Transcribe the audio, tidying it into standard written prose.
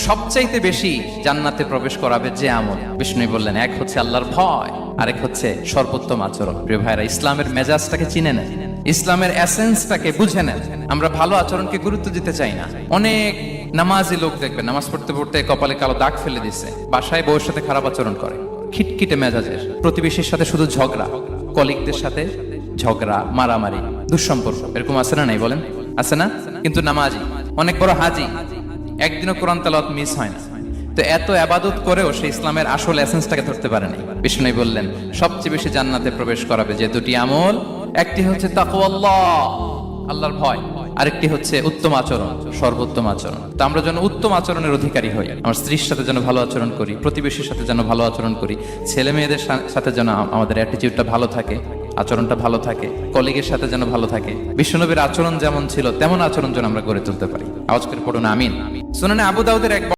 সবচাইতে বেশি জান্নাতে প্রবেশ করাবে যে আমল, বিষ্ণু বললেন, এক হচ্ছে আল্লাহর ভয়, আরেক হচ্ছে সর্বোত্তম আচরণ। প্রিয় ভাইরা, ইসলামের মেজাজটাকে চিনে নেন, ইসলামের এসেন্সটাকে বুঝে নেন। আমরা ভালো আচরণকে গুরুত্ব দিতে চাই না। অনেক নামাজি লোক দেখবেন নামাজ পড়তে পড়তে কপালে কালো দাগ ফেলে দিচ্ছে, বাসায় বউয়ের সাথে খারাপ আচরণ করে, খিটখিটে মেজাজের, প্রতিবেশীর সাথে শুধু ঝগড়া, কলিগদের সাথে ঝগড়া, মারামারি, দুঃসম্পর্ক, এরকম আছে না নাই বলেন? আছে না? কিন্তু নামাজি, অনেক বড় হাজি, একদিনও কোরআন তেলাওয়াত মিস হয় না। তো এত আবাদত করেও সে ইসলামের আসল এসেন্সটাকে ধরতে পারেনি। বিষ্ণু বললেন, সবচেয়ে বেশি জান্নাতে প্রবেশ করাবে যে দুটি আমল, একটি হচ্ছে তাকওয়াল্লাহ, আল্লাহর ভয়, আরেকটি হচ্ছে উত্তম আচরণ, সর্বোত্তম আচরণ। তো আমরা যেন উত্তম আচরণের অধিকারী হই। আমার স্ত্রীর সাথে যেন ভালো আচরণ করি, প্রতিবেশীর সাথে যেন ভালো আচরণ করি, ছেলে মেয়েদের সাথে যেন আমাদের অ্যাটিটিউডটা ভালো থাকে, আচরণটা ভালো থাকে, কলিগের সাথে যেন ভালো থাকে। বিশ্বনবীর আচরণ যেমন ছিল তেমন আচরণ যেন আমরা গড়ে তুলতে পারি। আওয়াজ করে পড়ুন আমিন। সুনানে আবু দাউদের এক